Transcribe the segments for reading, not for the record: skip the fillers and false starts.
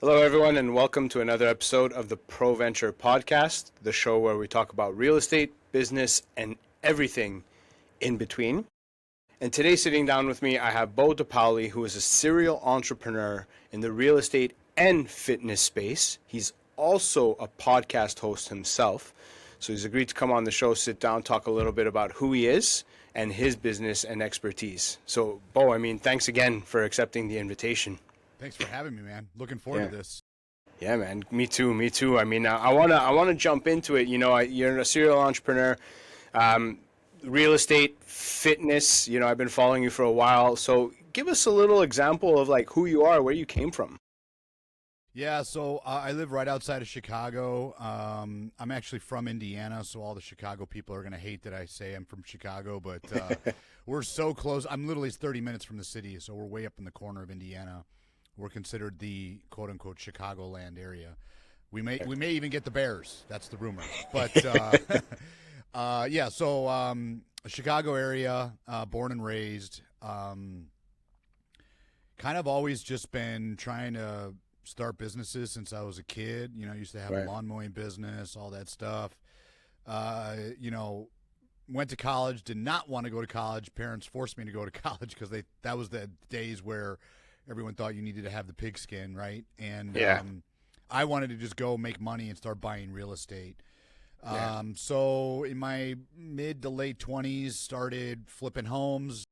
Hello, everyone, and welcome to another episode of the Proventure podcast, the show where we talk about real estate, business, and everything in between. And today, sitting down with me, I have DePaoli, who is a serial entrepreneur in the real estate and fitness space. He's also a podcast host himself. So he's agreed to come on the show, sit down, talk a little bit about who he is and his business and expertise. So, Bo, thanks again for accepting the invitation. Thanks for having me, man. Looking forward to this. Yeah, man. Me too. I mean, I wanna jump into it. You know, you're a serial entrepreneur, real estate, fitness. You know, I've been following you for a while. So give us a little example of like who you are, where you came from. Yeah, so I live right outside of Chicago. I'm actually from Indiana, so all the Chicago people are going to hate that I say I'm from Chicago, but we're so close. I'm literally 30 minutes from the city, so we're way up in the corner of Indiana. We're considered the quote-unquote Chicagoland area. We may even get the Bears. That's the rumor. But yeah, so Chicago area, born and raised. Kind of always just been trying to start businesses since I was a kid. You know, I used to have a lawn mowing business, all that stuff. You know, went to college, did not want to go to college. Parents forced me to go to college because that was the days where everyone thought you needed to have the pigskin, right? And I wanted to just go make money and start buying real estate. So in my mid to late 20s, started flipping homes.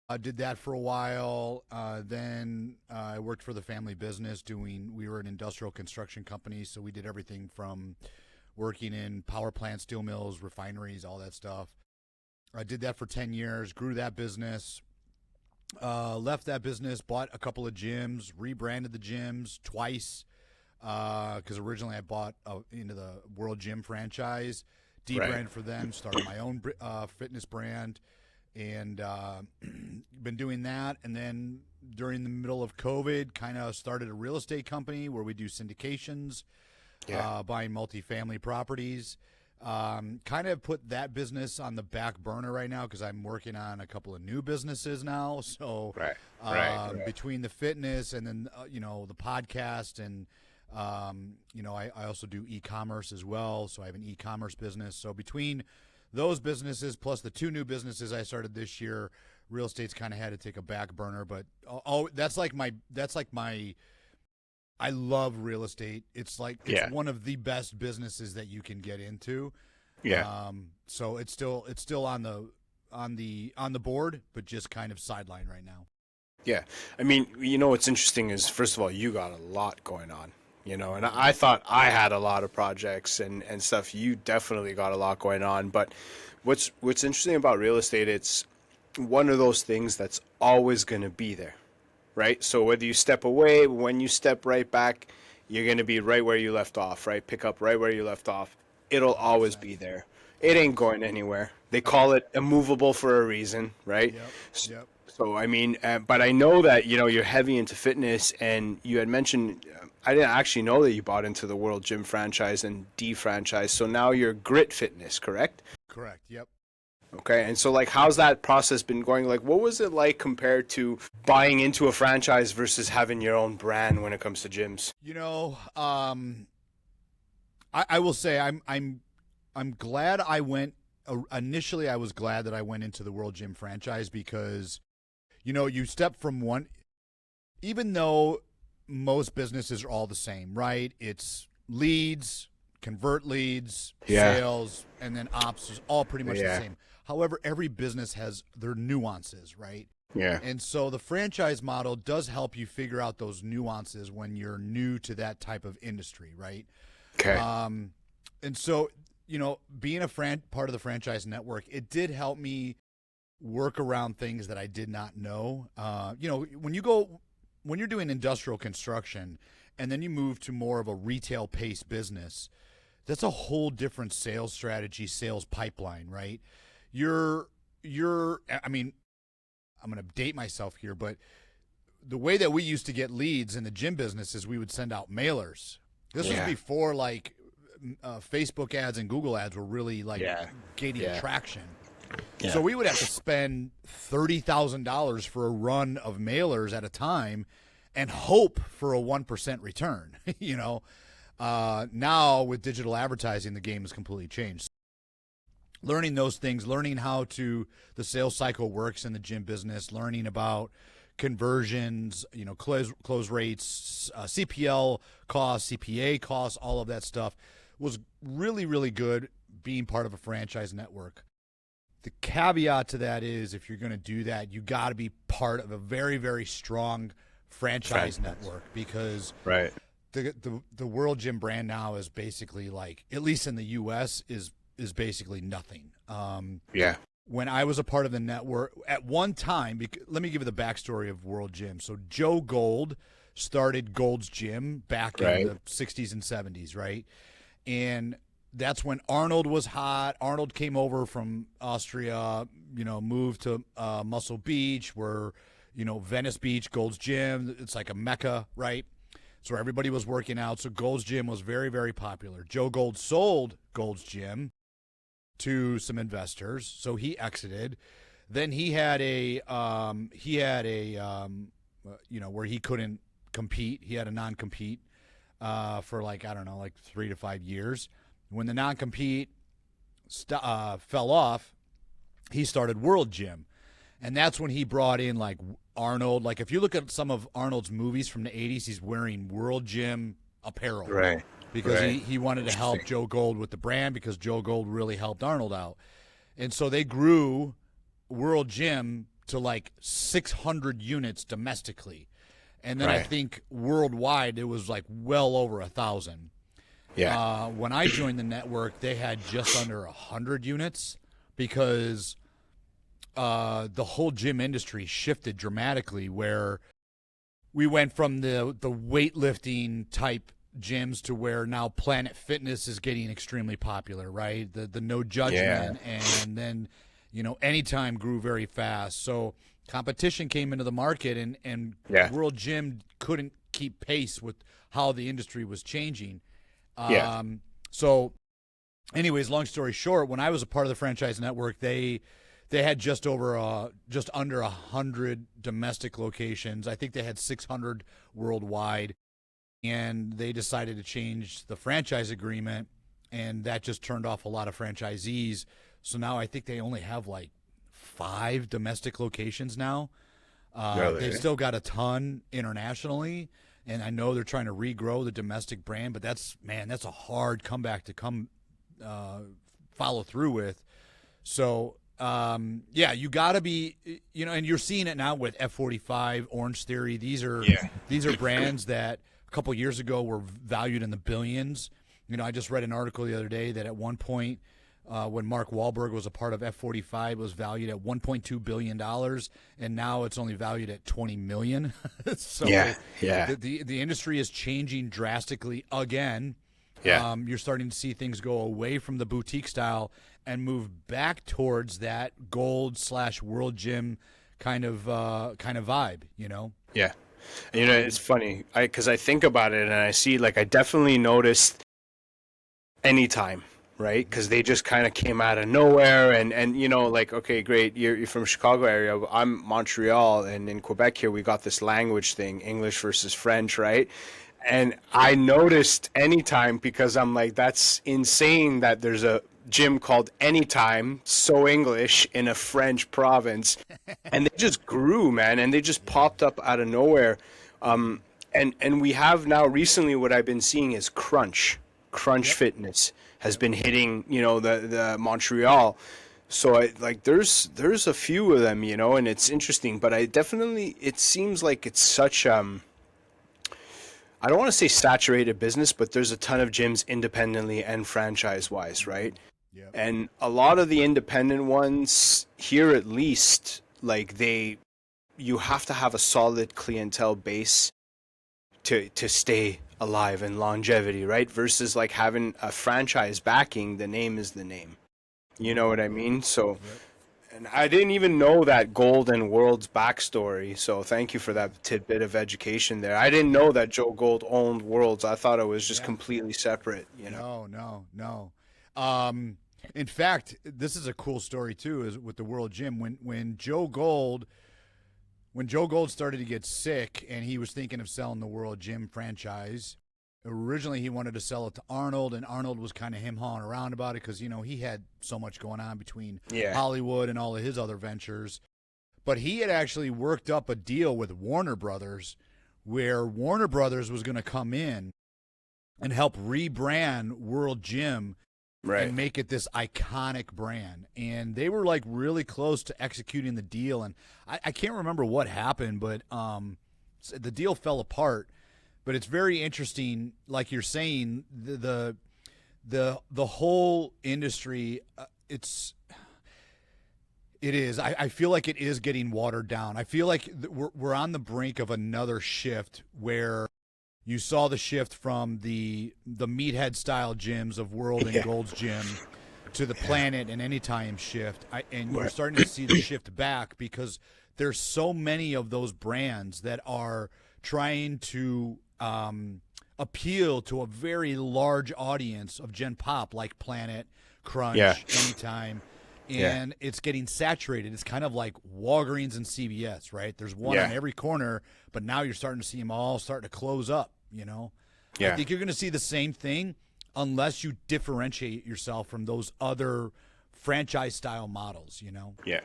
I did that for a while. Then I worked for the family business we were an industrial construction company, so we did everything from working in power plants, steel mills, refineries, all that stuff. I did that for 10 years, grew that business. Left that business, bought a couple of gyms, rebranded the gyms twice because originally I bought into the World Gym franchise, debranded for them, started my own fitness brand, and been doing that. And then during the middle of COVID, kind of started a real estate company where we do syndications, buying multifamily properties. Kind of put that business on the back burner right now because I'm working on a couple of new businesses now. So between the fitness and then, you know, the podcast and, you know, I also do e-commerce as well. So I have an e-commerce business. So between those businesses plus the two new businesses I started this year, real estate's kind of had to take a back burner. But that's like my I love real estate. It's like one of the best businesses that you can get into. Yeah. So it's still on the board, but just kind of sidelined right now. Yeah. I mean, you know what's interesting is first of all, you got a lot going on. You know, and I thought I had a lot of projects and stuff. You definitely got a lot going on. But what's interesting about real estate, it's one of those things that's always going to be there. Right? So whether you step away, when you step right back, you're going to be right where you left off, right? Pick up right where you left off. It'll always be there. It ain't going anywhere. They call it immovable for a reason, right? Yep. So, I mean, but I know that, you know, you're heavy into fitness, and you had mentioned, I didn't actually know that you bought into the World Gym franchise and defranchise. So now you're Grit Fitness, correct? Correct. Yep. Okay, and so like, how's that process been going? Like, what was it like compared to buying into a franchise versus having your own brand when it comes to gyms? You know, I will say I'm glad I went. Initially, I was glad that I went into the World Gym franchise because, you know, you step from one. Even though most businesses are all the same, right? It's leads, convert leads, sales, and then ops is all pretty much the same. However, every business has their nuances, right? Yeah. And so the franchise model does help you figure out those nuances when you're new to that type of industry, right? Okay. And so, you know, being a part of the franchise network, it did help me work around things that I did not know. You know, when you're doing industrial construction and then you move to more of a retail-paced business, that's a whole different sales strategy, sales pipeline, right? I mean, I'm going to date myself here, but the way that we used to get leads in the gym business is we would send out mailers. This was before like Facebook ads and Google ads were really like gaining traction. Yeah. So we would have to spend $30,000 for a run of mailers at a time, and hope for a 1% return. Now with digital advertising, the game has completely changed. Learning those things, learning how the sales cycle works in the gym business, learning about conversions, close rates, CPL costs, CPA costs, all of that stuff was really, really good being part of a franchise network. The caveat to that is if you're going to do that, you got to be part of a very, very strong franchise network, because Right. the World Gym brand now is basically like, at least in the U.S., is basically nothing. Yeah. When I was a part of the network at one time, let me give you the backstory of World Gym. So Joe Gold started Gold's Gym back in the 60s and 70s, right? And that's when Arnold was hot. Arnold came over from Austria, moved to Muscle Beach, where, Venice Beach, Gold's Gym. It's like a mecca, right? So everybody was working out. So Gold's Gym was very, very popular. Joe Gold sold Gold's Gym to some investors, so he exited. Then he had where he couldn't compete. He had a non-compete for like 3 to 5 years. When the non-compete fell off, he started World Gym, and that's when he brought in like Arnold. Like if you look at some of Arnold's movies from the 80s, he's wearing World Gym apparel. Right. Because he wanted to help Joe Gold with the brand, because Joe Gold really helped Arnold out. And so they grew World Gym to like 600 units domestically. And then I think worldwide it was like well over 1,000. Yeah. When I joined the network, they had just under 100 units, because the whole gym industry shifted dramatically, where we went from the weightlifting type gyms to where now Planet Fitness is getting extremely popular, right? The no judgment, and then Anytime grew very fast. So competition came into the market, and World Gym couldn't keep pace with how the industry was changing. So anyways, long story short, when I was a part of the franchise network, they had just under 100 domestic locations. I think they had 600 worldwide. And they decided to change the franchise agreement, and that just turned off a lot of franchisees. So now I think they only have like 5 domestic locations now. They've still got a ton internationally, and I know they're trying to regrow the domestic brand, but that's a hard comeback to follow through with. So you got to be, and you're seeing it now with F45, Orange Theory. These are brands that a couple years ago were valued in the billions. I just read an article the other day that at one point, when Mark Wahlberg was a part of F45, it was valued at $1.2 billion, and now it's only valued at $20 million. So the industry is changing drastically again. You're starting to see things go away from the boutique style and move back towards that Gold/World Gym kind of vibe, Yeah. It's funny because I think about it and I see, like, I definitely noticed Anytime, right? Because they just kind of came out of nowhere, and like, okay, great, you're from Chicago area, I'm Montreal, and in Quebec here we got this language thing, English versus French, right? And I noticed Anytime because I'm like, that's insane that there's a gym called Anytime, so English, in a French province. And they just grew, man, and they just popped up out of nowhere. And we have now recently, what I've been seeing is Crunch Fitness has been hitting, the Montreal. So there's a few of them, and it's interesting, but it seems like it's such I don't want to say saturated business, but there's a ton of gyms independently and franchise-wise, right? Yep. And a lot of the independent ones here, at least, like you have to have a solid clientele base to stay alive and longevity, right? Versus like having a franchise backing, the name is the name. You know what I mean? So, and I didn't even know that Gold and World's backstory. So thank you for that tidbit of education there. I didn't know that Joe Gold owned Worlds. I thought it was just completely separate, No. In fact, this is a cool story too, is with the World Gym. When Joe Gold when Joe Gold started to get sick and he was thinking of selling the World Gym franchise, originally he wanted to sell it to Arnold, and Arnold was kind of him-hawing around about it because, you know, he had so much going on between Hollywood and all of his other ventures. But he had actually worked up a deal with Warner Brothers where Warner Brothers was going to come in and help rebrand World Gym and make it this iconic brand. And they were like really close to executing the deal. And I can't remember what happened, but the deal fell apart. But it's very interesting, like you're saying, the whole industry. It is. I feel like it is getting watered down. I feel like we're on the brink of another shift where you saw the shift from the meathead style gyms of World and Gold's Gym to the Planet and Anytime shift. And we're starting to see the shift back because there's so many of those brands that are trying to appeal to a very large audience of Gen Pop, like Planet, Crunch, Anytime. And it's getting saturated. It's kind of like Walgreens and CVS, right? There's one on every corner, but now you're starting to see them all starting to close up, you know? I think you're going to see the same thing unless you differentiate yourself from those other franchise-style models, you know? Yeah.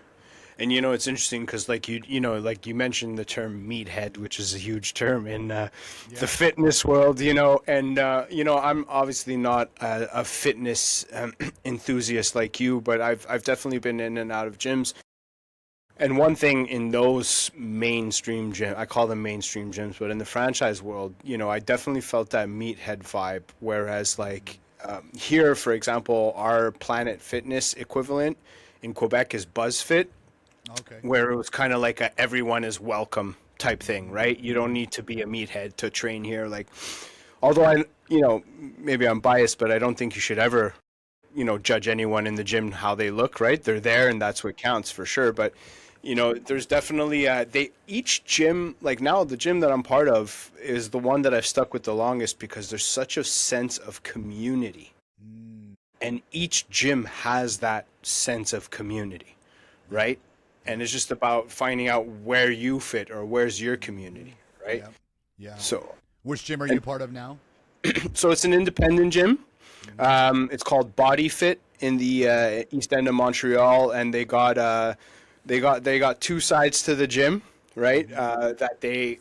And, you know, it's interesting because, like, you know, like you mentioned the term meathead, which is a huge term in the fitness world, you know, and, you know, I'm obviously not a fitness enthusiast like you, but I've definitely been in and out of gyms. And one thing in those mainstream gyms, I call them mainstream gyms, but in the franchise world, you know, I definitely felt that meathead vibe, whereas, like, here, for example, our Planet Fitness equivalent in Quebec is BuzzFit. Where it was kind of like a everyone is welcome type thing, right? You don't need to be a meathead to train here. Like, although I, you know, maybe I'm biased, but I don't think you should ever, you know, judge anyone in the gym how they look, right? They're there and that's what counts for sure. But, you know, there's definitely, each gym, like now the gym that I'm part of is the one that I've stuck with the longest because there's such a sense of community. And each gym has that sense of community, right? And it's just about finding out where you fit or where's your community, right? Yeah. So, which gym are you part of now? So it's an independent gym. It's called Body Fit in the East End of Montreal, and they got two sides to the gym, right? That they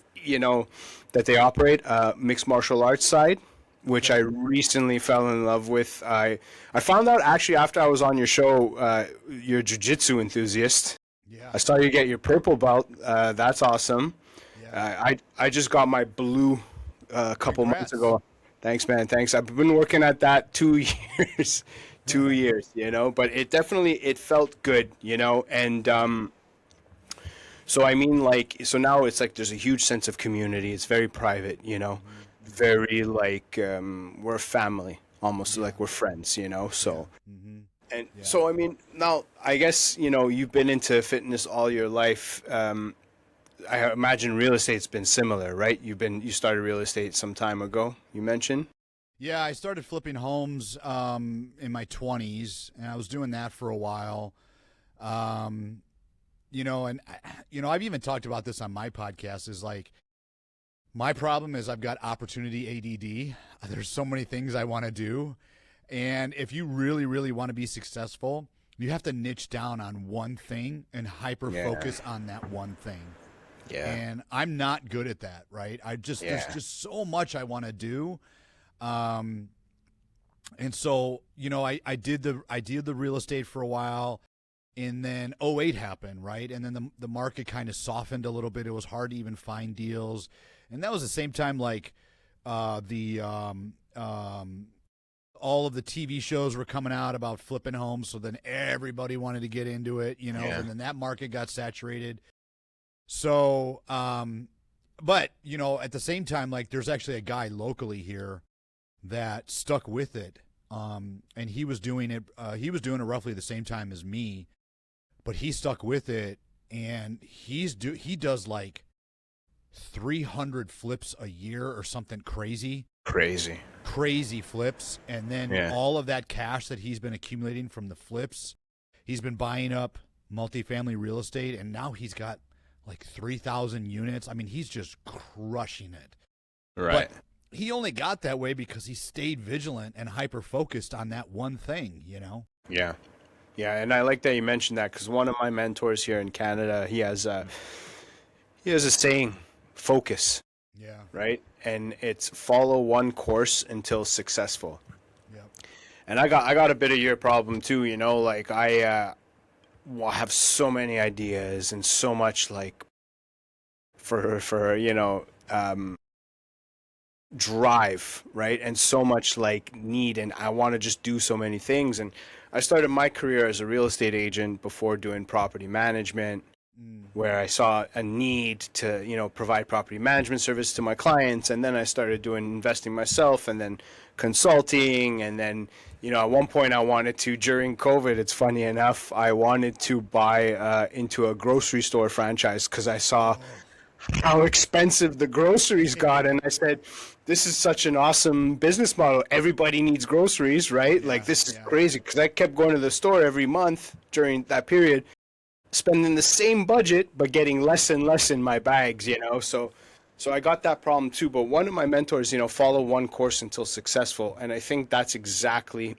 operate mixed martial arts side, which I recently fell in love with. I found out actually after I was on your show, you're a jiu-jitsu enthusiast. Yeah. I saw you get your purple belt. That's awesome. Yeah. I just got my blue a couple months ago. Thanks, man. Thanks. I've been working at that 2 years. 2 years, you know, but it felt good, you know, and so I mean, like, so now it's like there's a huge sense of community. It's very private, you know, very like we're a family, almost like we're friends, you know, so. And so, I mean, now, I guess, you know, you've been into fitness all your life. I imagine real estate's been similar, right? You started real estate some time ago, you mentioned? Yeah, I started flipping homes in my 20s, and I was doing that for a while. You know, and, you know, I've even talked about this on my podcast, is like, my problem is I've got opportunity ADD. There's so many things I want to do. And if you really, really want to be successful, you have to niche down on one thing and hyper focus on that one thing. Yeah. And I'm not good at that, right? There's just so much I want to do. And so, you know, I did the real estate for a while, and then '08 happened, right? And then the market kind of softened a little bit. It was hard to even find deals. And that was the same time, like, all of the TV shows were coming out about flipping homes, so then everybody wanted to get into it, you know, and then that market got saturated. So, but, you know, at the same time, like, there's actually a guy locally here that stuck with it, and he was doing it roughly the same time as me, but he stuck with it, and he does like 300 flips a year or something crazy flips. And then all of that cash that he's been accumulating from the flips, he's been buying up multifamily real estate, and now he's got like 3,000 units. I mean, he's just crushing it. Right. But he only got that way because he stayed vigilant and hyper focused on that one thing, you know? Yeah. Yeah, and I like that you mentioned that because one of my mentors here in Canada, he has a saying, focus, Yeah. right? And it's follow one course until successful. Yep. And I got a bit of your problem too, you know, like have so many ideas and so much like for you know, drive, right? And so much like need, and I want to just do so many things. And I started my career as a real estate agent before doing property management, where I saw a need to, you know, provide property management service to my clients. And then I started doing investing myself, and then consulting. And then, you know, at one point I wanted to, during COVID, it's funny enough, I wanted to buy into a grocery store franchise because I saw how expensive the groceries got. And I said, this is such an awesome business model. Everybody needs groceries, right? Like, this is crazy, because I kept going to the store every month during that period, spending the same budget, but getting less and less in my bags, you know? So I got that problem too. But one of my mentors, you know, follow one course until successful. And I think that's exactly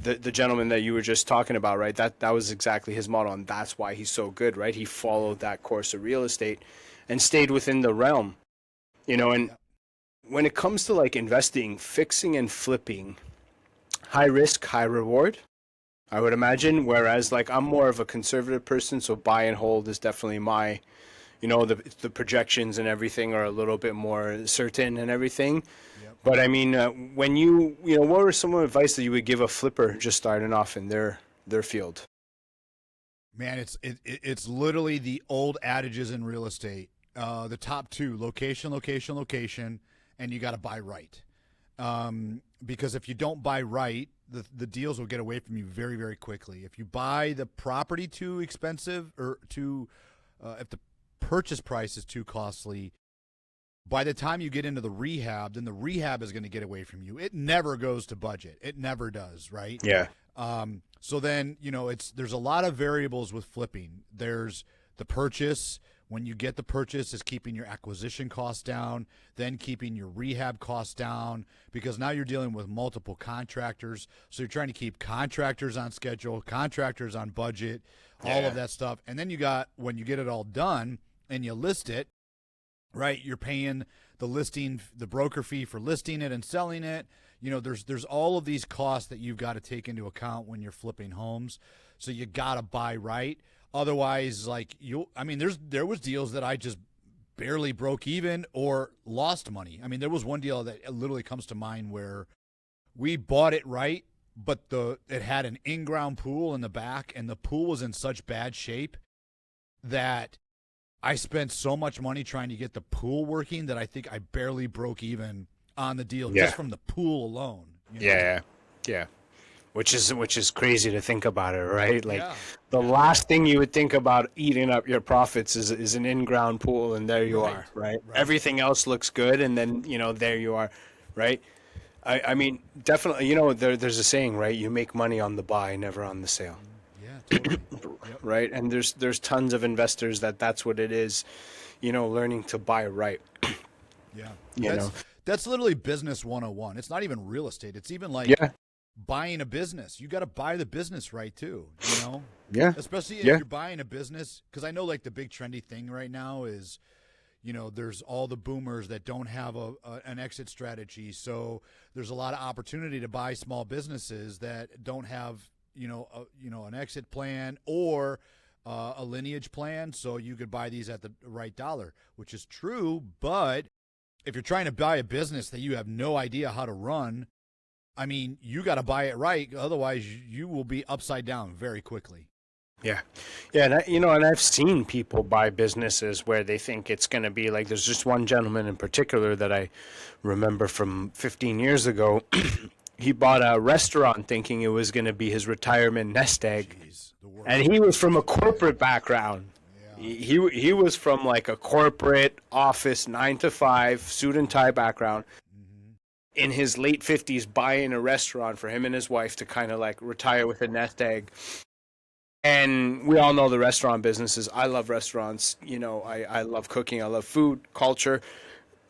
the gentleman that you were just talking about, right? That was exactly his model. And that's why he's so good, right? He followed that course of real estate and stayed within the realm, you know. And when it comes to like investing, fixing and flipping, high risk, high reward, I would imagine. Whereas like I'm more of a conservative person, so buy and hold is definitely my, you know, the projections and everything are a little bit more certain and everything. Yep. But I mean, when you know, what were some advice that you would give a flipper just starting off in their field? Man, it's literally the old adages in real estate. The top two: location, location, location, and you got to buy right. Because if you don't buy right, the deals will get away from you very, very quickly. If you buy the property too expensive, or if the purchase price is too costly, by the time you get into the rehab, then the rehab is going to get away from you. It never goes to budget. It never does, right? Yeah. So then, you know, there's a lot of variables with flipping. There's the purchase. When you get the purchase, is keeping your acquisition costs down, then keeping your rehab costs down, because now you're dealing with multiple contractors. So you're trying to keep contractors on schedule, contractors on budget, all of that stuff. And then you got, when you get it all done and you list it, right, you're paying the listing, the broker fee for listing it and selling it. You know, there's all of these costs that you've got to take into account when you're flipping homes. So you got to buy right. Otherwise, like there was deals that I just barely broke even or lost money. I mean, there was one deal that literally comes to mind where we bought it right, but it had an in-ground pool in the back, and the pool was in such bad shape that I spent so much money trying to get the pool working that I think I barely broke even on the deal just from the pool alone. You know? Yeah. Which is crazy to think about it, right? Like the last thing you would think about eating up your profits is an in-ground pool, and there you are, right? Everything else looks good, and then, you know, there you are, right? I mean, definitely, you know, there's a saying, right? You make money on the buy, never on the sale. Yeah, totally. Right? And there's tons of investors that's what it is, you know, learning to buy right. Yeah. That's literally business 101. It's not even real estate. It's even like buying a business. You got to buy the business right too, you know? Yeah. Especially if you're buying a business, because I know like the big trendy thing right now is, you know, there's all the boomers that don't have an exit strategy. So there's a lot of opportunity to buy small businesses that don't have, an exit plan or a lineage plan. So you could buy these at the right dollar, which is true. But if you're trying to buy a business that you have no idea how to run, I mean, you got to buy it right. Otherwise, you will be upside down very quickly. Yeah. And I've seen people buy businesses where they think it's going to be like, there's just one gentleman in particular that I remember from 15 years ago. He bought a restaurant thinking it was going to be his retirement nest egg. Jeez, and he was from a corporate background. Yeah. He was from like a corporate office, 9 to 5, suit and tie background. In his late 50s, buying a restaurant for him and his wife to kind of like retire with a nest egg. And we all know the restaurant businesses. I love restaurants. You know, I love cooking. I love food, culture.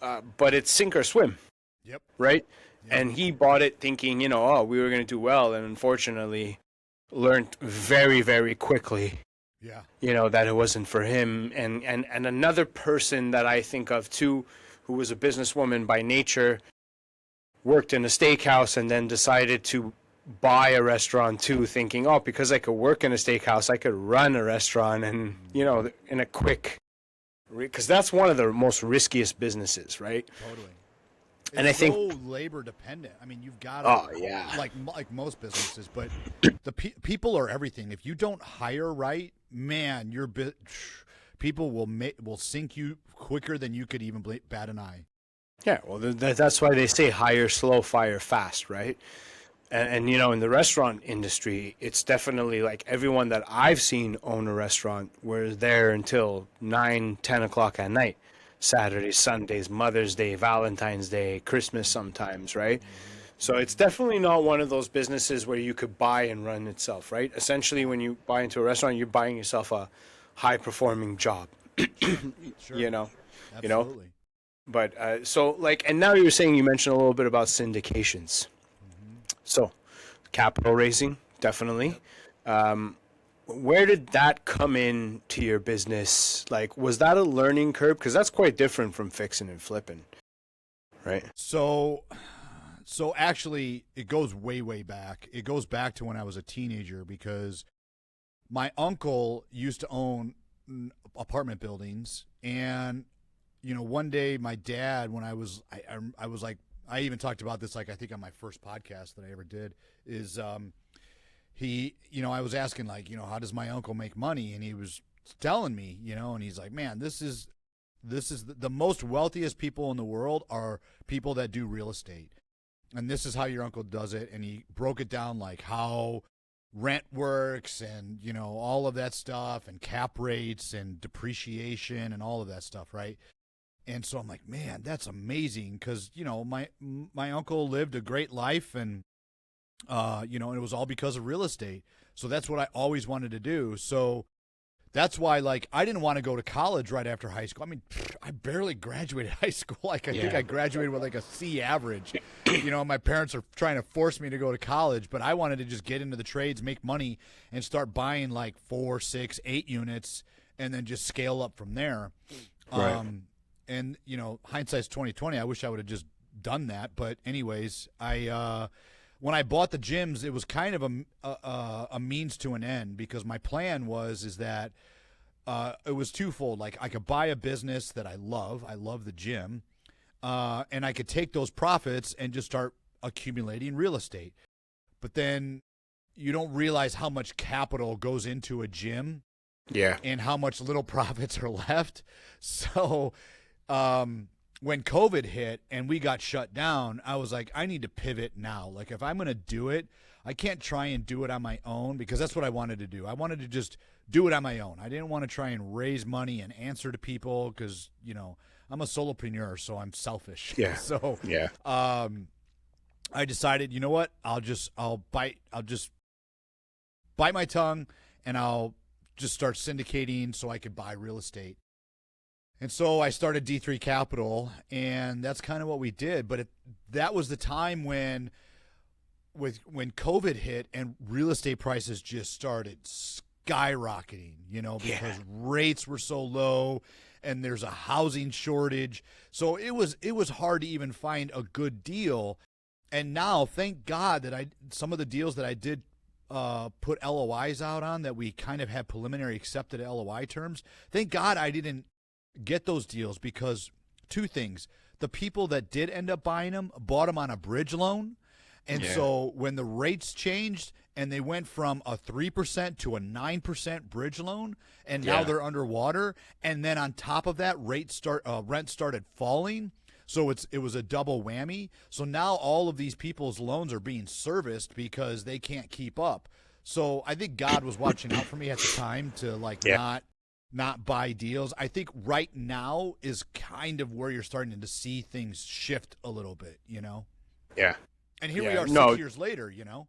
But it's sink or swim, Yep. right? Yep. And he bought it thinking, you know, oh, we were going to do well. And unfortunately, learned very, very quickly, Yeah. you know, that it wasn't for him. And another person that I think of too, who was a businesswoman by nature, worked in a steakhouse and then decided to buy a restaurant too, thinking, oh, because I could work in a steakhouse, I could run a restaurant, and you know, in a quick, because that's one of the most riskiest businesses, right? Totally. And It's I think, so labor dependent. I mean, you've got to, oh yeah, like most businesses, but the people are everything. If you don't hire right, man, your people will sink you quicker than you could even bat an eye. yeah. Well, that's why they say hire slow, fire fast, right? And you know, in the restaurant industry, it's definitely like everyone that I've seen own a restaurant were there until 9, 10 o'clock at night. Saturdays, Sundays, Mother's Day, Valentine's Day, Christmas sometimes, right? So it's definitely not one of those businesses where you could buy and run itself, right? Essentially, when you buy into a restaurant, you're buying yourself a high-performing job, Sure. you know? Absolutely. You know? But so like, and now you mentioned a little bit about syndications. So, capital raising, definitely. Where did that come in to your business? Like, was that a learning curve? Because that's quite different from fixing and flipping, right? So actually, it goes way, way back. It goes back to when I was a teenager because my uncle used to own apartment buildings, and you know, one day my dad, when I was like, I even talked about this, like, I think on my first podcast that I ever did, is he, you know, I was asking, like, you know, how does my uncle make money? And he was telling me, you know, and he's like, man, this is the most wealthiest people in the world are people that do real estate. And this is how your uncle does it. And he broke it down, like how rent works and, you know, all of that stuff, and cap rates and depreciation and all of that stuff, right? And so I'm like, man, that's amazing, because, you know, my uncle lived a great life, and, you know, and it was all because of real estate. So that's what I always wanted to do. So that's why, like, I didn't want to go to college right after high school. I mean, I barely graduated high school. Like, I think I graduated with like a C average. You know, my parents are trying to force me to go to college, but I wanted to just get into the trades, make money, and start buying like 4, 6, 8 units, and then just scale up from there. Right. And, you know, hindsight's 2020. I wish I would have just done that. But anyways, when I bought the gyms, it was kind of a means to an end, because my plan is that it was twofold. Like, I could buy a business that I love the gym, and I could take those profits and just start accumulating real estate. But then you don't realize how much capital goes into a gym, and how much little profits are left. So when COVID hit and we got shut down, I was like, I need to pivot now. Like, if I'm going to do it, I can't try and do it on my own, because that's what I wanted to do. I wanted to just do it on my own. I didn't want to try and raise money and answer to people, because, you know, I'm a solopreneur, so I'm selfish. Yeah. So Yeah. I decided, you know what? I'll just bite my tongue, and I'll just start syndicating so I could buy real estate. And so I started D3 Capital, and that's kind of what we did. But that was the time when COVID hit and real estate prices just started skyrocketing, you know, because rates were so low and there's a housing shortage. So it was hard to even find a good deal. And now, thank God that some of the deals that I did put LOIs out on, that we kind of had preliminary accepted LOI terms, thank God I didn't get those deals, because two things: the people that did end up buying them bought them on a bridge loan, and so when the rates changed and they went from a 3% to a 9% bridge loan, and now they're underwater, and then on top of that, rent started falling, so it was a double whammy. So now all of these people's loans are being serviced because they can't keep up. So I think God was watching out for me at the time to not buy deals. I think right now is kind of where you're starting to see things shift a little bit, you know? Yeah. And here we are 6 years later, you know?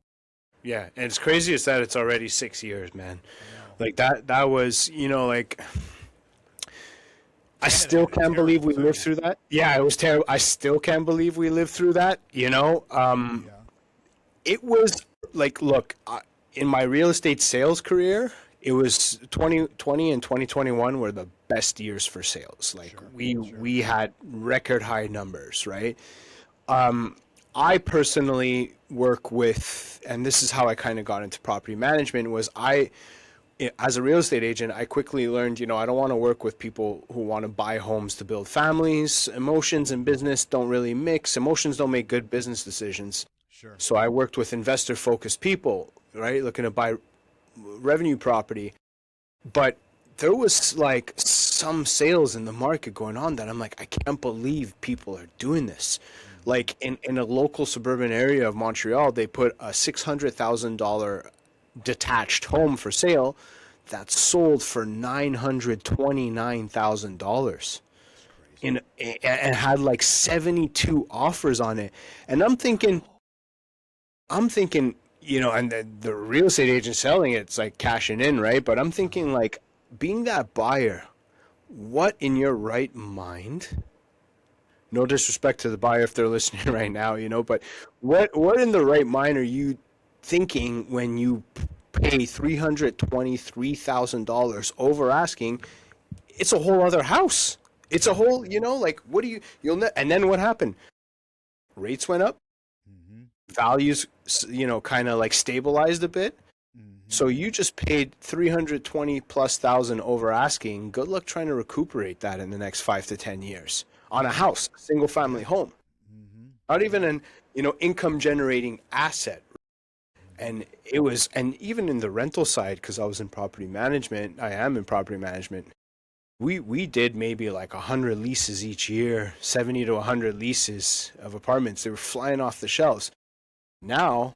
Yeah, and it's crazy is that it's already 6 years, man. I know. Like that was, like I Canada still had it can't believe terrible we lived too. through that. Yeah, it was terrible. I still can't believe we lived through that. Yeah. It was like, look, in my real estate sales career, it was 2020 and 2021 were the best years for sales. Like Sure. we Sure. we had record high numbers, right? I personally work with, and this is how I kind of got into property management, was as a real estate agent, I quickly learned, I don't want to work with people who want to buy homes to build families. Emotions and business don't really mix. Emotions don't make good business decisions. Sure. So I worked with investor focused people, right? Looking to buy revenue property. But there was like some sales in the market going on that I'm like, I can't believe people are doing this. Like in a local suburban area of Montreal, they put a $600,000 detached home for sale that sold for $929,000 It's crazy. and had like 72 offers on it. And I'm thinking, and the real estate agent selling it's like cashing in, right? But I'm thinking like being that buyer, what in your right mind? No disrespect to the buyer if they're listening right now, but what in the right mind are you thinking when you pay $323,000 over asking? It's a whole other house. It's a whole, like what do and then what happened? Rates went up, Mm-hmm. values, kind of like stabilized a bit. Mm-hmm. So you just paid 320 plus thousand over asking. Good luck trying to recuperate that in the next 5 to 10 years on a house, a single family home, Mm-hmm. not even an, income generating asset. And even in the rental side, because I was in property management, I am in property management. We did maybe like 100 leases each year, 70 to 100 leases of apartments. They were flying off the shelves. Now,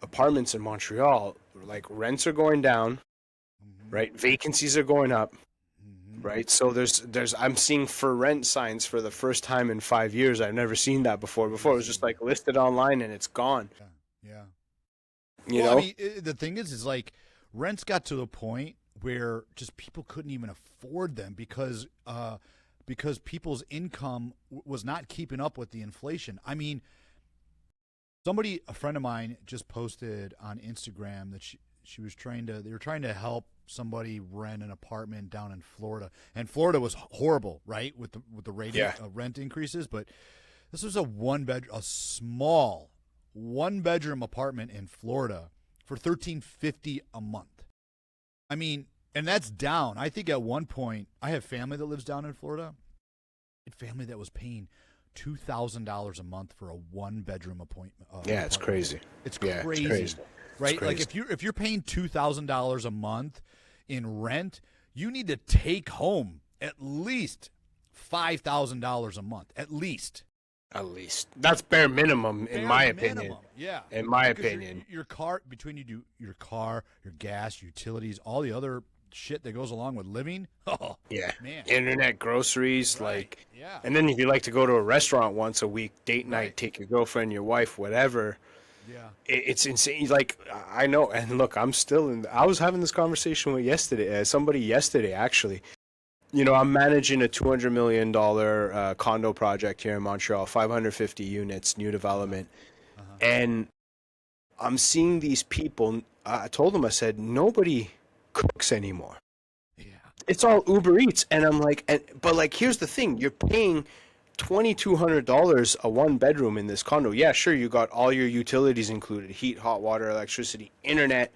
apartments in Montreal, like rents are going down, Mm-hmm. right? Vacancies are going up, Mm-hmm. right? So I'm seeing for rent signs for the first time in 5 years. I've never seen that before. Before it was just Crazy. like listed online and it's gone, Yeah. Yeah. you Well, I know? mean, the thing is like rents got to the point where just people couldn't even afford them because people's income was not keeping up with the inflation. I mean, a friend of mine, just posted on Instagram that they were trying to help somebody rent an apartment down in Florida, and Florida was horrible, right, with the Yeah. rent increases. But this was a small 1 bedroom apartment in Florida for $1350 a month. I mean, and that's down. I think at one point I have family that lives down in Florida. I had family that was paying $2,000 a month for a 1 bedroom appointment. Yeah, it's Apartment. crazy. It's Yeah, crazy, it's crazy. right? It's Like crazy. if you're paying $2,000 a month in rent, you need to take home at least $5,000 a month, at least. At least that's bare minimum, in Bare my minimum, opinion. yeah. In my Because opinion. your car, between you do your car, your gas, utilities, all the other shit that goes along with living. Oh Yeah. man, Internet, groceries, right? like, Yeah, and then if you like to go to a restaurant once a week, date night, right. take your girlfriend, your wife, whatever, Yeah. it's insane. Like, I know, and look, I was having this conversation with somebody yesterday, actually. I'm managing a $200 million condo project here in Montreal, 550 units, new development. Uh-huh. And I'm seeing these people. I told them, I said, nobody cooks anymore. Yeah. It's all Uber Eats. And I'm like, but like, here's the thing. You're paying $2,200 a 1 bedroom in this condo. Yeah, sure, you got all your utilities included, heat, hot water, electricity, internet.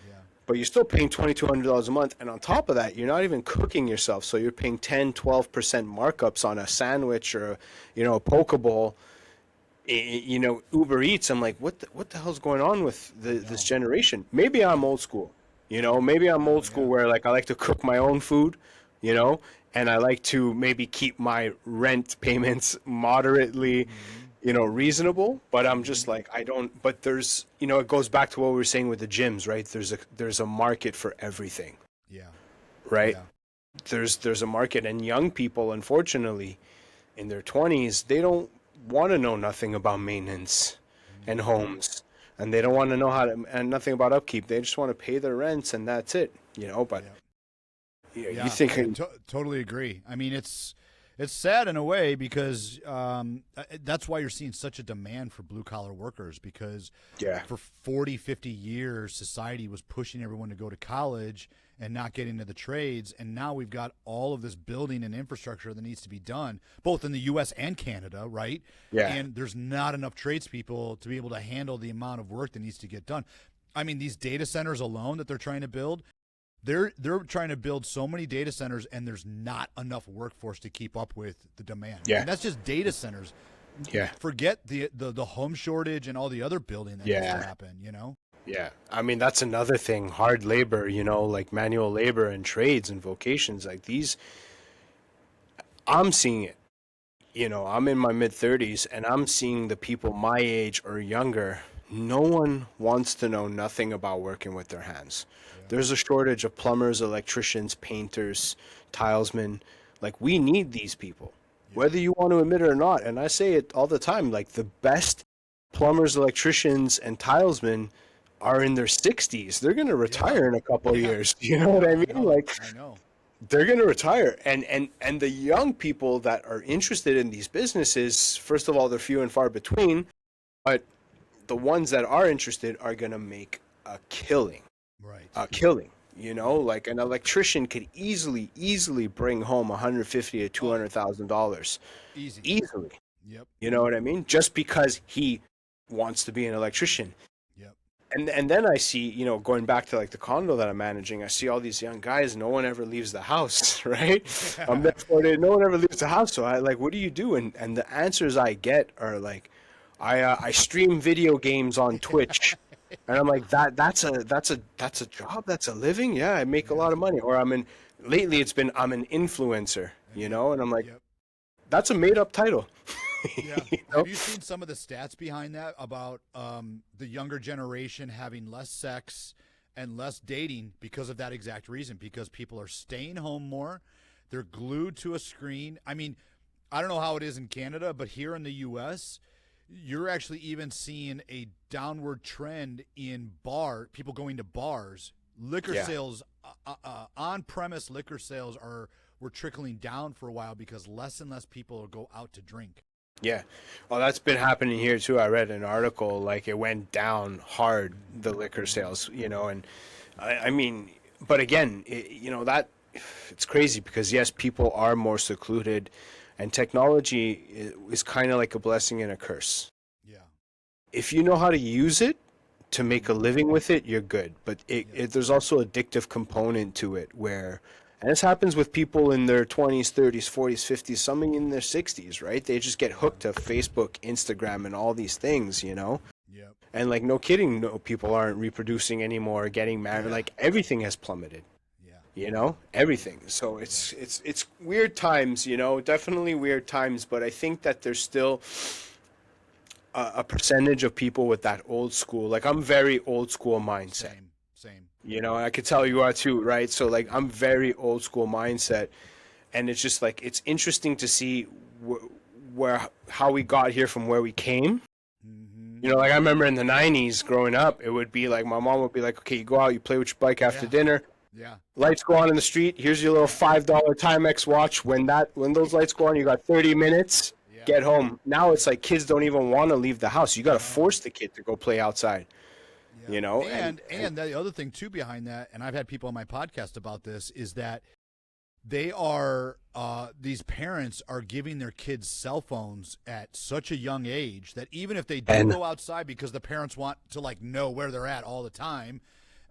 Yeah. But you're still paying $2,200 a month, and on top of that, you're not even cooking yourself. So you're paying 10, 12% markups on a sandwich or a poke bowl. Uber Eats. I'm like, what the hell's going on with this generation? Maybe I'm old school. Maybe I'm old school Yeah. where like I like to cook my own food, and I like to maybe keep my rent payments moderately, reasonable. But I'm just like, I don't. But there's, it goes back to what we were saying with the gyms, right? There's a market for everything, Yeah. right? Yeah. There's a market, and young people, unfortunately, in their 20s, they don't want to know nothing about maintenance and homes, and they don't want to know how to, and nothing about upkeep. They just want to pay their rents and that's it, you know. But you think I totally agree. I mean, it's sad in a way because that's why you're seeing such a demand for blue collar workers, because for 40, 50 years, society was pushing everyone to go to college and not get into the trades. And now we've got all of this building and infrastructure that needs to be done, both in the U.S. and Canada, right? Yeah. And there's not enough tradespeople to be able to handle the amount of work that needs to get done. I mean, these data centers alone that they're trying to build, they're trying to build so many data centers, and there's not enough workforce to keep up with the demand. Yeah. And that's just data centers. Yeah. Forget the home shortage and all the other building that needs to happen, you know? Yeah. I mean, that's another thing. Hard labor, you know, like manual labor and trades and vocations like these. I'm seeing it. You know, I'm in my mid-30s, and I'm seeing the people my age or younger. No one wants to know nothing about working with their hands. There's a shortage of plumbers, electricians, painters, tilesmen. Like, we need these people, whether you want to admit it or not. And I say it all the time, like, the best plumbers, electricians, and tilesmen are in their 60s. They're going to retire in a couple of years. You know what I mean? I know. They're going to retire. And the young people that are interested in these businesses, first of all, they're few and far between, but the ones that are interested are going to make a killing. Right. A killing, you know, like an electrician could easily bring home $150,000 to $200,000 easily. Yep. You know what I mean? Just because he wants to be an electrician. Yep. And then I see, you know, going back to like the condo that I'm managing, I see all these young guys. No one ever leaves the house, right? I'm there 4 days. No one ever leaves the house. So I like, what do you do? And the answers I get are like, I stream video games on Twitch. And I'm like, that's a job, that's a living. Yeah, I make a lot of money. Or lately it's been I'm an influencer, you know, and I'm like, that's a made up title. Yeah. You know? Have you seen some of the stats behind that about the younger generation having less sex and less dating because of that exact reason? Because people are staying home more, they're glued to a screen. I mean, I don't know how it is in Canada, but here in the U.S., you're actually even seeing a downward trend in people going to bars. Liquor sales, on-premise liquor sales were trickling down for a while because less and less people go out to drink. Yeah. Well, that's been happening here too. I read an article, like it went down hard, the liquor sales, you know, and I mean, but again, you know, that it's crazy because yes, people are more secluded. And technology is kind of like a blessing and a curse. Yeah. If you know how to use it to make a living with it, you're good. But there's also addictive component to it where, and this happens with people in their 20s, 30s, 40s, 50s, some in their 60s, right? They just get hooked to Facebook, Instagram, and all these things, you know? Yep. And like, no kidding, no, people aren't reproducing anymore, getting married. Like, everything has plummeted. You know, everything. So it's weird times, you know, definitely weird times. But I think that there's still a percentage of people with that old school. Like, I'm very old school mindset. Same. You know, I could tell you are too, right? So like, I'm very old school mindset, and it's just like, it's interesting to see how we got here from where we came. Mm-hmm. You know, like I remember in the 90s growing up, it would be like, my mom would be like, okay, you go out, you play with your bike after dinner. Yeah. Lights go on in the street. Here's your little $5 Timex watch. When those lights go on, you got 30 minutes. Yeah. Get home. Now it's like kids don't even want to leave the house. You got to force the kid to go play outside. Yeah. You know. And the other thing too behind that, and I've had people on my podcast about this, is that they are these parents are giving their kids cell phones at such a young age that even if they do go outside because the parents want to like know where they're at all the time.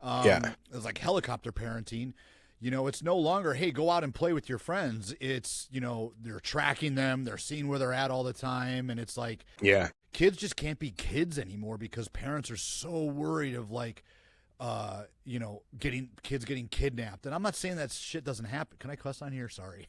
It's like helicopter parenting. You know, it's no longer, hey, go out and play with your friends. It's, you know, they're tracking them. They're seeing where they're at all the time. And it's like, kids just can't be kids anymore because parents are so worried of like, you know, kids getting kidnapped. And I'm not saying that shit doesn't happen. Can I cuss on here? Sorry.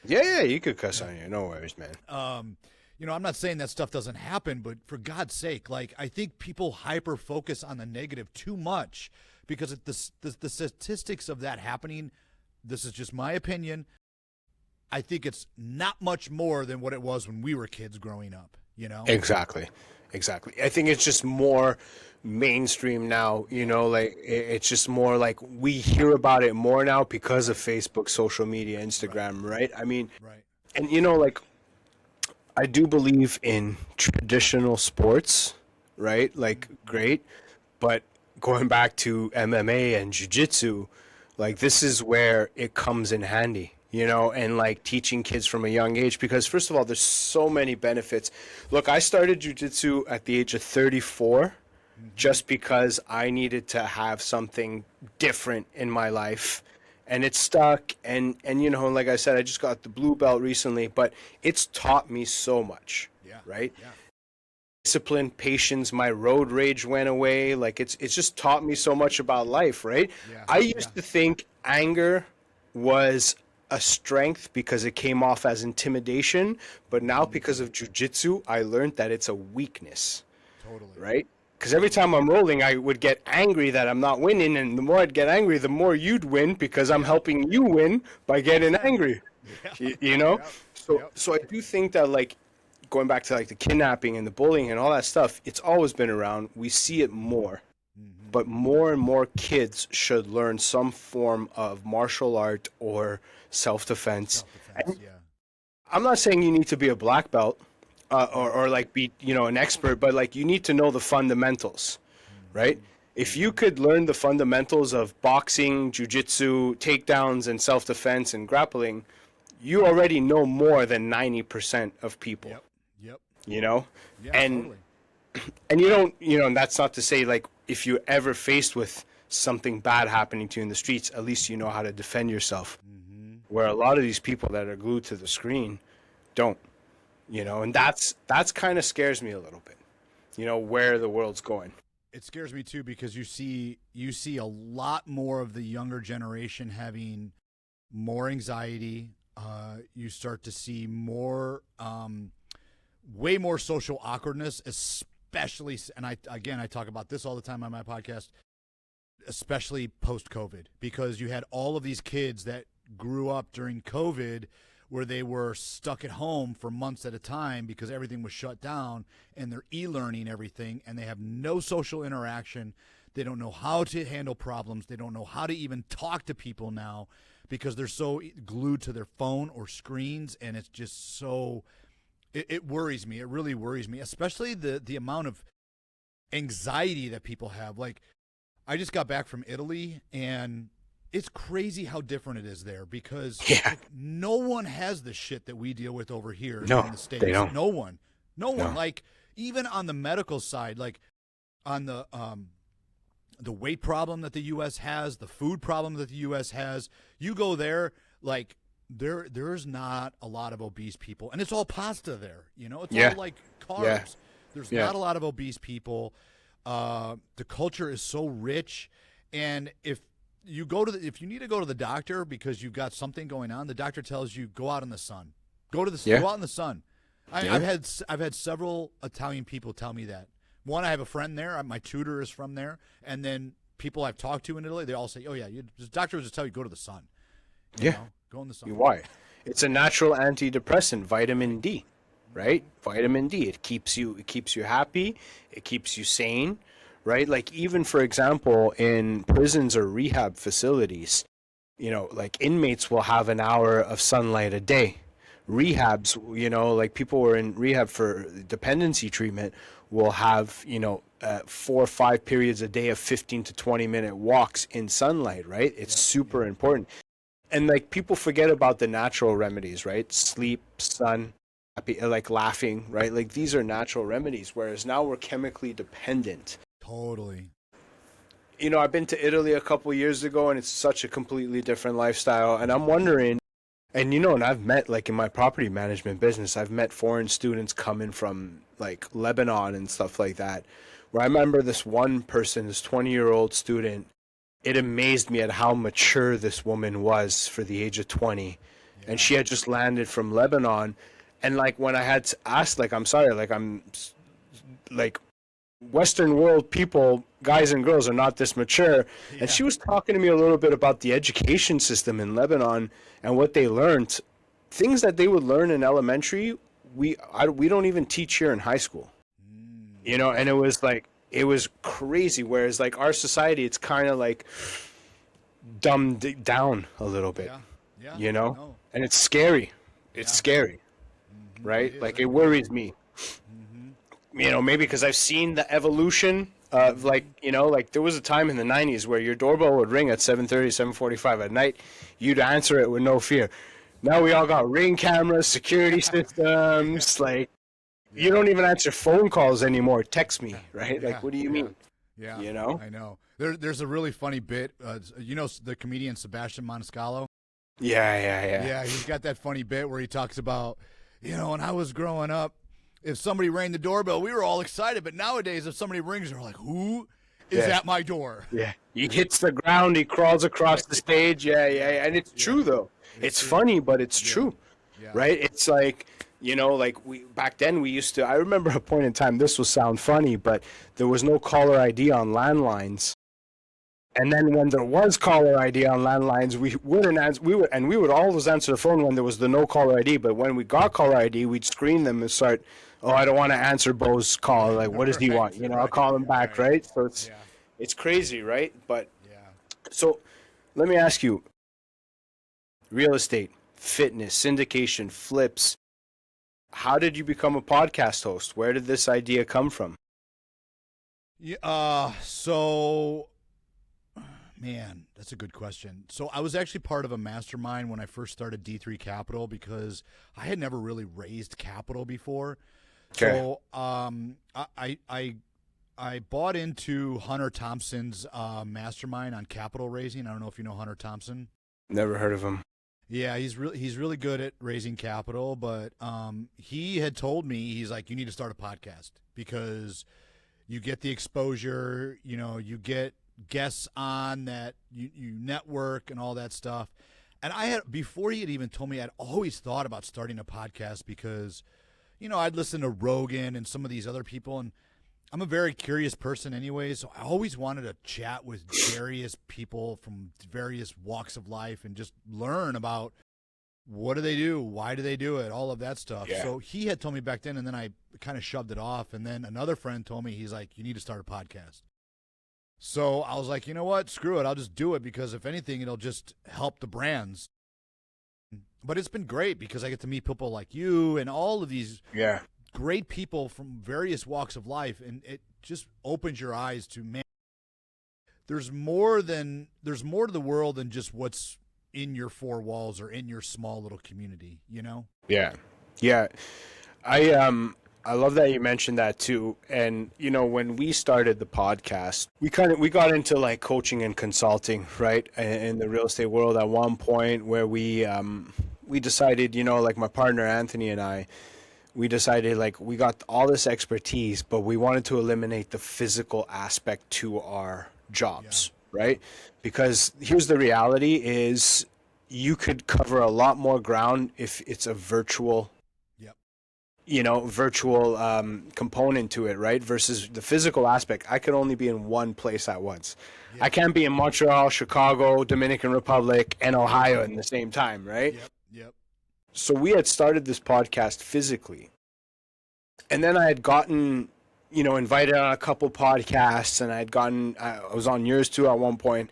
Yeah, you could cuss on here. No worries, man. You know, I'm not saying that stuff doesn't happen, but for God's sake, like, I think people hyper focus on the negative too much. Because the statistics of that happening, this is just my opinion, I think it's not much more than what it was when we were kids growing up, you know? Exactly. I think it's just more mainstream now, like it's just more like we hear about it more now because of Facebook, social media, Instagram, right? I mean, Right. and like I do believe in traditional sports, right? Like great, but going back to MMA and jiu-jitsu, like this is where it comes in handy, and like teaching kids from a young age because first of all, there's so many benefits. Look, I started jiu-jitsu at the age of 34 just because I needed to have something different in my life. And it stuck, and like I said, I just got the blue belt recently, but it's taught me so much, Yeah. right? Yeah. Discipline, patience, my road rage went away. Like it's just taught me so much about life, right? Yeah. I Yeah. used to think anger was a strength because it came off as intimidation, but now because of jujitsu, I learned that it's a weakness, Totally. right? Because every time I'm rolling, I would get angry that I'm not winning, and the more I'd get angry, the more you'd win because I'm helping you win by getting angry. Yeah. You know? Yep. So Yep. so I do think that like going back to like the kidnapping and the bullying and all that stuff, it's always been around. We see it more. But more and more kids should learn some form of martial art or self-defense. Self-defense. Yeah. I'm not saying you need to be a black belt or like be, an expert, but like you need to know the fundamentals, right? If you could learn the fundamentals of boxing, jiu-jitsu, takedowns, and self-defense and grappling, you already know more than 90% of people, Yep. Yep. you know? Yeah. And Totally. and you don't, and that's not to say like if you're ever faced with something bad happening to you in the streets, at least you know how to defend yourself. Where a lot of these people that are glued to the screen don't, and that's kind of scares me a little bit, where the world's going. It scares me too because you see a lot more of the younger generation having more anxiety. You start to see more, way more social awkwardness, especially. And I talk about this all the time on my podcast, especially post-COVID, because you had all of these kids that grew up during COVID where they were stuck at home for months at a time because everything was shut down and they're e-learning everything and they have no social interaction. They don't know how to handle problems. They don't know how to even talk to people now because they're so glued to their phone or screens, and it's just so it worries me. It really worries me, especially the amount of anxiety that people have. Like, I just got back from Italy, and it's crazy how different it is there because like, no one has the shit that we deal with over here in the States. They don't. No one. Like, even on the medical side, like on the weight problem that the U.S. has, the food problem that the U.S. has, you go there, like there's not a lot of obese people, and it's all pasta there. It's all like carbs. Yeah. There's not a lot of obese people. The culture is so rich, and if you need to go to the doctor because you've got something going on, the doctor tells you go out in the sun. Go out in the sun. I've had several Italian people tell me that. One, I have a friend there. My tutor is from there, and then people I've talked to in Italy, they all say, "Oh yeah, the doctor will just tell you go to the sun." Go in the sun. Why? It's a natural antidepressant, vitamin D, right? Vitamin D. It keeps you happy. It keeps you sane, right? Like even for example, in prisons or rehab facilities, like inmates will have an hour of sunlight a day. Rehabs, like people who are in rehab for dependency treatment will have, 4 or 5 periods a day of 15 to 20-minute walks in sunlight, right? It's super important. And like people forget about the natural remedies, right? Sleep, sun, happy, like laughing, right? Like these are natural remedies, whereas now we're chemically dependent. Totally. I've been to Italy a couple years ago, and it's such a completely different lifestyle. And I'm wondering, and and I've met, like in my property management business, I've met foreign students coming from like Lebanon and stuff like that, where I remember this one person, this 20-year-old student, it amazed me at how mature this woman was for the age of 20. And she had just landed from Lebanon. And like when I had asked, like, I'm sorry, like I'm like Western world people, guys and girls are not this mature. And she was talking to me a little bit about the education system in Lebanon and what they learned. Things that they would learn in elementary, we don't even teach here in high school. And it was like, it was crazy. Whereas like our society, it's kind of like dumbed down a little bit, Yeah. Yeah. you know, No. and it's scary. It's Yeah. scary, It right? is. Like I it agree. worries me, you know, maybe because I've seen the evolution of like, you know, like there was a time in the 90s where your doorbell would ring at 7:30, 7:45 at night. You'd answer it with no fear. Now we all got Ring cameras, security systems, like you Yeah. don't even answer phone calls anymore. Text me, right? Like, Yeah. what do you Yeah. mean? Yeah. You know? I know. There's a really funny bit. You know the comedian Sebastian Maniscalco? Yeah. Yeah, he's got that funny bit where he talks about, when I was growing up, if somebody rang the doorbell, we were all excited. But nowadays, if somebody rings, they're like, who is Yeah. at my door? Yeah. He hits the ground, he crawls across the stage. Yeah. And it's true, though. It's true. funny, but it's Yeah. true, Yeah. right? It's like, you know, like back then we used to, I remember a point in time, this will sound funny, but there was no caller ID on landlines. And then when there was caller ID on landlines, we wouldn't answer. We would always answer the phone when there was the no caller ID. But when we got caller ID, we'd screen them and start. Oh, I don't want to answer Bo's call. Like, what does he want? You know, I'll call him back, right? So it's crazy, right? But so let me ask you: real estate, fitness, syndication, flips. How did you become a podcast host? Where did this idea come from? Yeah. Man, that's a good question. So I was actually part of a mastermind when I first started D3 Capital because I had never really raised capital before. Okay. So I bought into Hunter Thompson's mastermind on capital raising. I don't know if you know Hunter Thompson. Never heard of him. Yeah, he's really good at raising capital, but he had told me, he's like, you need to start a podcast because you get the exposure, you get guests on that you network and all that stuff. And I had, before he had even told me, I'd always thought about starting a podcast because, I'd listen to Rogan and some of these other people, and I'm a very curious person anyway, so I always wanted to chat with various people from various walks of life and just learn about what do they do, why do they do it, all of that stuff. Yeah. So he had told me back then, and then I kind of shoved it off, and then another friend told me, he's like, you need to start a podcast. So I was like, you know what? Screw it. I'll just do it because if anything, it'll just help the brands. But it's been great because I get to meet people like you and all of these great people from various walks of life. And it just opens your eyes to, man, there's more to the world than just what's in your four walls or in your small little community, Yeah. I love that you mentioned that too. And when we started the podcast, we got into like coaching and consulting, right, in the real estate world at one point where we decided, like my partner Anthony and I, we decided like we got all this expertise, but we wanted to eliminate the physical aspect to our jobs, right? Because here's the reality is you could cover a lot more ground if it's a virtual component to it, right? Versus the physical aspect. I could only be in one place at once. Yep. I can't be in Montreal, Chicago, Dominican Republic, and Ohio in the same time, right? Yep. So we had started this podcast physically. And then I had gotten, invited on a couple podcasts, and I was on yours too at one point.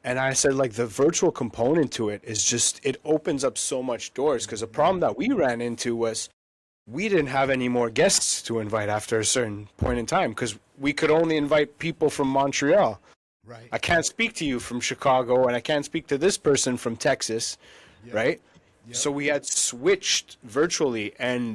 And I said, like, the virtual component to it is just, it opens up so much doors. Because the problem that we ran into was, we didn't have any more guests to invite after a certain point in time because we could only invite people from Montreal. Right. I can't speak to you from Chicago, and I can't speak to this person from Texas, right? Yep. So we had switched virtually, and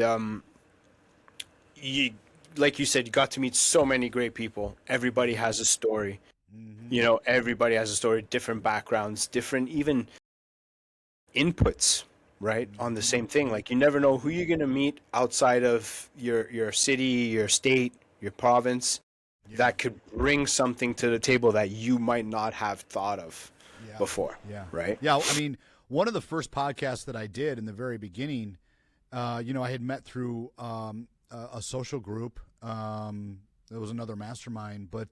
like you said, you got to meet so many great people. Everybody has a story. Mm-hmm. Everybody has a story, different backgrounds, different even inputs. Right, on the same thing. Like you never know who you're gonna meet outside of your city, your state, your province, that could bring something to the table that you might not have thought of before. Yeah. Right. Yeah. I mean, one of the first podcasts that I did in the very beginning, I had met through a social group. There was another mastermind, but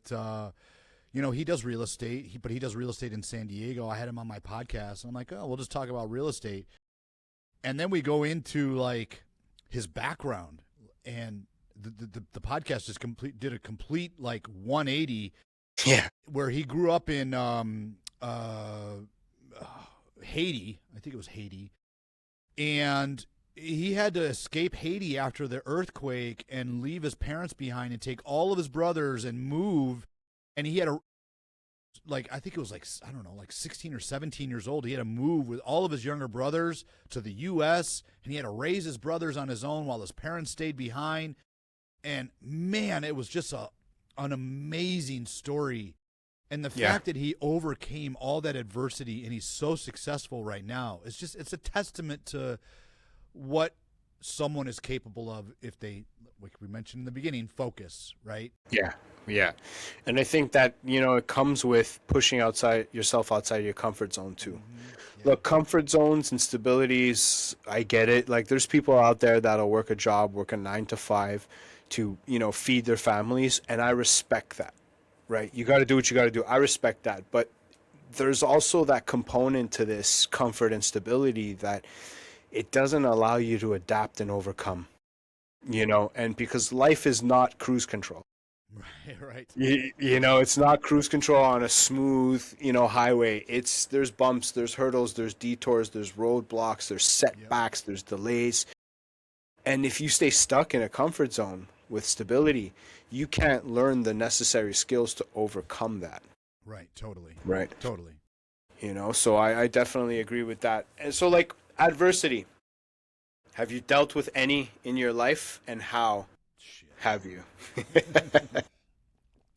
he does real estate. But he does real estate in San Diego. I had him on my podcast, and I'm like, oh, we'll just talk about real estate. And then we go into like his background, and the podcast just did a complete like 180. Yeah. Where he grew up in Haiti. I think it was Haiti. And he had to escape Haiti after the earthquake and leave his parents behind and take all of his brothers and move. And he had I think it was like 16 or 17 years old. He had to move with all of his younger brothers to the U.S. and he had to raise his brothers on his own while his parents stayed behind. And man, it was just an amazing story. And the fact that he overcame all that adversity and he's so successful right now, it's a testament to what someone is capable of if they, like we mentioned in the beginning, focus, right? Yeah. Yeah. And I think that, it comes with pushing yourself outside your comfort zone too. Yeah. Look, comfort zones and stabilities, I get it. Like there's people out there that'll work a 9 to 5 to, feed their families. And I respect that, right? You got to do what you got to do. I respect that. But there's also that component to this comfort and stability that it doesn't allow you to adapt and overcome, and because life is not cruise control. Right. It's not cruise control on a smooth, highway. There's bumps, there's hurdles, there's detours, there's roadblocks, there's setbacks, there's delays. And if you stay stuck in a comfort zone with stability, you can't learn the necessary skills to overcome that. Right. Totally. Right. Totally. So I definitely agree with that. And so like adversity, have you dealt with any in your life and how? Have you?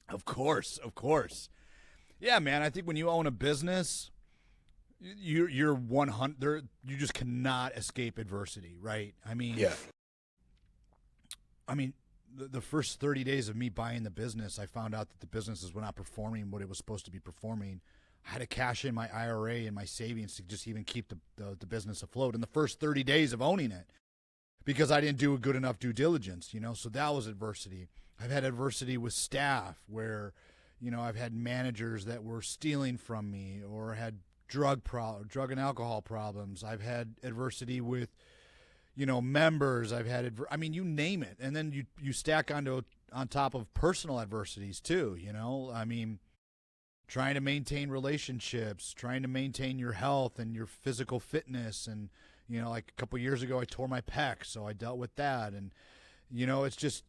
Of course. Yeah, man. I think when you own a business, you're 100. You just cannot escape adversity, right? I mean, the first 30 days of me buying the business, I found out that the businesses were not performing what it was supposed to be performing. I had to cash in my IRA and my savings to just even keep the business afloat in the first 30 days of owning it, because I didn't do a good enough due diligence, so that was adversity. I've had adversity with staff where, I've had managers that were stealing from me or had drug and alcohol problems. I've had adversity with, members. I've had, you name it. And then you stack on top of personal adversities too, trying to maintain relationships, trying to maintain your health and your physical fitness. And, like a couple years ago, I tore my pec, so I dealt with that. And, it's just,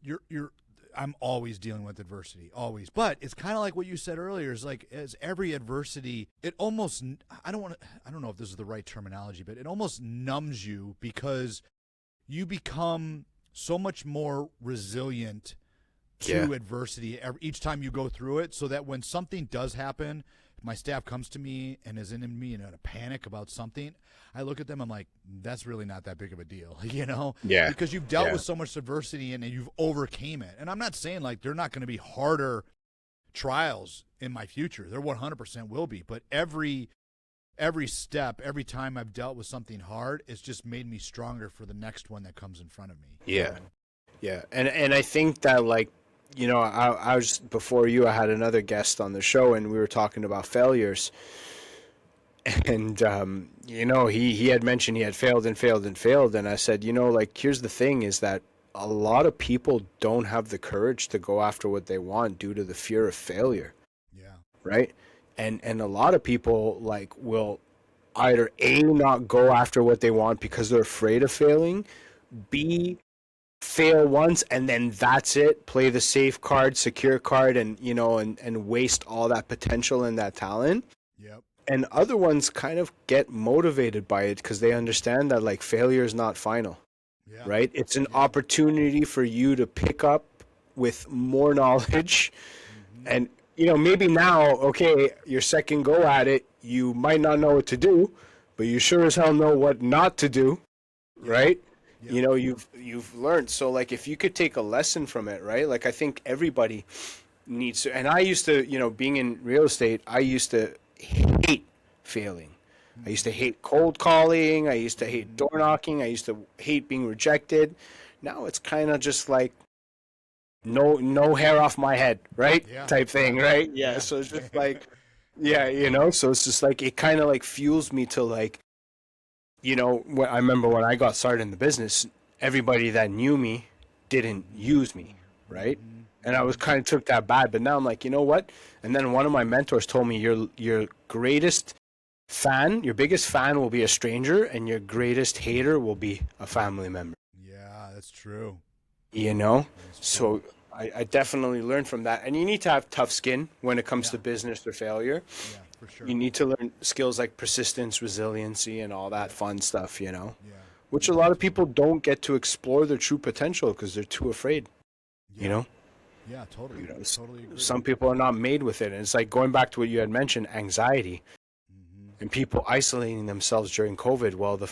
I'm always dealing with adversity, always. But it's kind of like what you said earlier, is like, as every adversity, it almost, I don't know if this is the right terminology, but it almost numbs you, because you become so much more resilient to adversity each time you go through it, so that when something does happen, my staff comes to me and is in a panic about something, I look at them, I'm like, that's really not that big of a deal, Yeah. Because you've dealt with so much adversity and you've overcame it. And I'm not saying like they're not going to be harder trials in my future. There 100% will be. But every step, every time I've dealt with something hard, it's just made me stronger for the next one that comes in front of me. Yeah. Yeah. And I think that like, I was, before you, I had another guest on the show and we were talking about failures. And, he had mentioned he had failed and failed and failed. And I said, like, here's the thing, is that a lot of people don't have the courage to go after what they want due to the fear of failure. Yeah. Right. And a lot of people like will either A, not go after what they want because they're afraid of failing, B, fail once and then that's it, play the safe card, secure card, and and waste all that potential and that talent. Yep. And other ones kind of get motivated by it because they understand that like failure is not final. Yeah. Right? It's an opportunity for you to pick up with more knowledge. And maybe now, okay, your second go at it, you might not know what to do, but you sure as hell know what not to do, right? Yeah. You've learned. So like if you could take a lesson from it, right? Like I think everybody needs to, and I used to, being in real estate, I used to hate failing. I used to hate cold calling. I used to hate door knocking. I used to hate being rejected. Now it's kind of just like no hair off my head, right? Type thing, right? Yeah. So it's just like, so it's just like, it kind of like fuels me to like, I remember when I got started in the business, everybody that knew me didn't use me, right? And I was kind of took that bad, but now I'm like, you know what? And then one of my mentors told me your greatest fan, your biggest fan will be a stranger, and your greatest hater will be a family member. Yeah, that's true. You know? That's So true. I definitely learned from that. And you need to have tough skin when it comes to Yeah. business or failure. Yeah, for sure. You need to learn skills like persistence, resiliency, and all that Yeah. fun stuff, you know? Yeah. Which Yeah, a lot of absolutely. people don't get to explore their true potential because they're too afraid, you Yeah. know? Yeah, totally. You know, Totally agree. some people are not made with it. And it's like going back to what you had mentioned, anxiety Hmm. and people isolating themselves during COVID. Well, the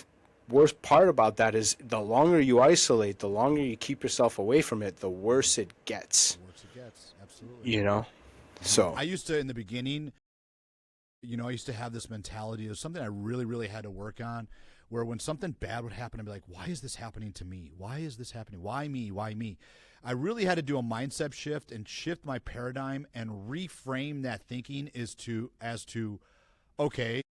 worst part about that is the longer you isolate, the longer you keep yourself away from it, the worse it gets, The worse it gets. Absolutely. you know? So, I used to, in the beginning, I used to have this mentality of something I really, really had to work on, where when something bad would happen, I'd be like, why is this happening to me? Why is this happening? Why me? Why me? I really had to do a mindset shift and shift my paradigm and reframe that thinking as to, okay,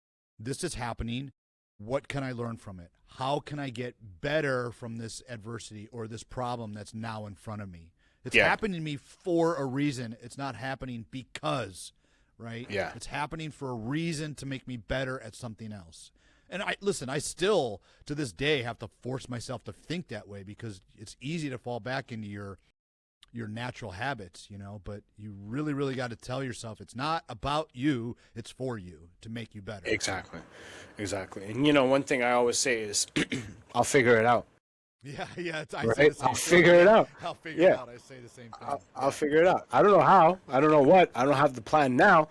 this is happening. What can I learn from it? How can I get better from this adversity or this problem that's now in front of me? It's yeah, happening to me for a reason. It's not happening because, right? yeah, It's happening for a reason to make me better at something else. And I still to this day have to force myself to think that way because it's easy to fall back into your natural habits, but you really, really got to tell yourself it's not about you, it's for you to make you better. exactly. Exactly. And, one thing I always say is, I'll figure it out, Yeah, yeah. I say right? the same I'll thing. figure it Yeah, out. I'll figure it Yeah, out. I say the same thing. I'll figure it out. I don't know how. I don't know what. I don't have the plan now,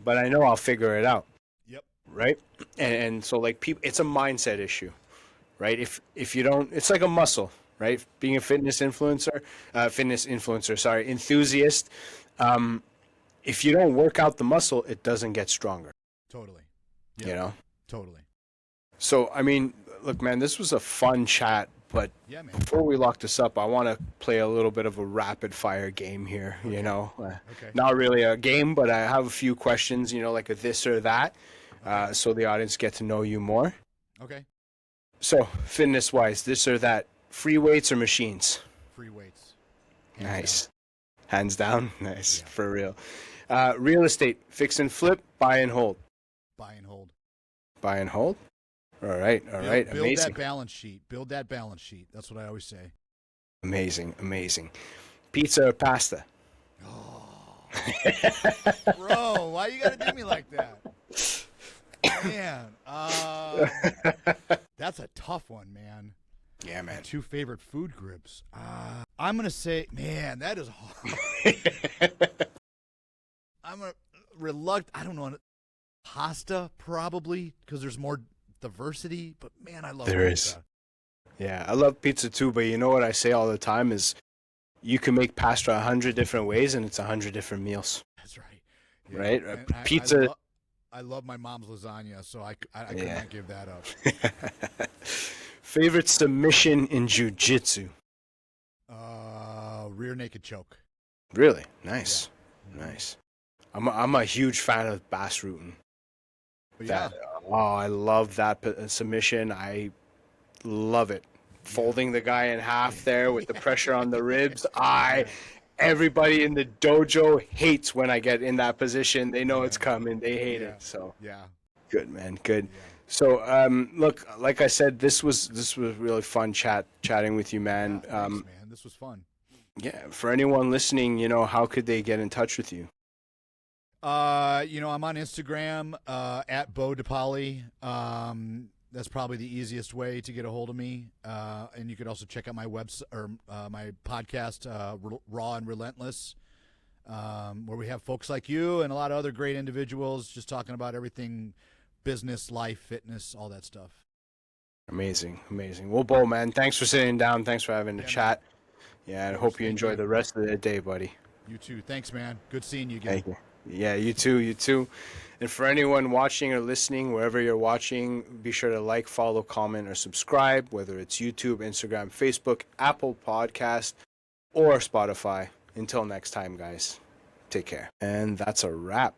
but I know I'll figure it out. Yep. Right. And so like people, it's a mindset issue, right? If you don't, it's like a muscle, right? Being a fitness influencer, sorry, enthusiast. If you don't work out the muscle, it doesn't get stronger, Totally. you Yeah. know? Totally. So, I mean, look, man, this was a fun chat, but Yeah, man. before we lock this up, I want to play a little bit of a rapid fire game here, Okay. Okay. Not really a game, but I have a few questions, like a this or that, Okay. so the audience get to know you more. Okay. So, fitness wise, this or that, free weights or machines? Free weights. Nice. Hands down? Nice. Yeah. For real. Real estate, fix and flip, buy and hold. Buy and hold. Buy and hold? All right. Build Amazing. that balance sheet. Build that balance sheet. That's what I always say. Amazing. Pizza or pasta? Oh. Bro, why you gotta do me like that? Man, that's a tough one, man. Yeah, man. Two favorite food groups. I'm gonna say, man, that is hard. I'm a reluctant. I don't know. Pasta probably because there's more diversity. But man, I love There pizza. is. Yeah, I love pizza too, but you know what I say all the time is you can make pasta 100 different ways and it's 100 different meals. That's right. Right? And Pizza. I love my mom's lasagna, so I could Yeah. not give that up. Favorite submission in jiu-jitsu? Rear naked choke. Really? Nice. Yeah. Nice. I'm a huge fan of bass rooting. But yeah. I love that submission. I love it. Folding the guy in half there with the pressure on the ribs. Everybody in the dojo hates when I get in that position. They know it's coming. They hate it. So Yeah. good, man. Good. Yeah. So look, like I said, this was really fun chatting with you, man. Thanks, man. This was fun. Yeah. For anyone listening, how could they get in touch with you? I'm on Instagram at DePaoli. That's probably the easiest way to get a hold of me. And you could also check out my website or my podcast, Raw and Relentless, where we have folks like you and a lot of other great individuals just talking about everything business, life, fitness, all that stuff. Amazing. Well, Bo, man, thanks for sitting down. Thanks for having a chat. Yeah, I hope you thank enjoy you. the rest of the day, buddy. You too. Thanks, man. Good seeing you again. Thank you. Yeah, you too. And for anyone watching or listening, wherever you're watching, be sure to like, follow, comment, or subscribe, whether it's YouTube, Instagram, Facebook, Apple Podcast, or Spotify. Until next time, guys, take care. And that's a wrap.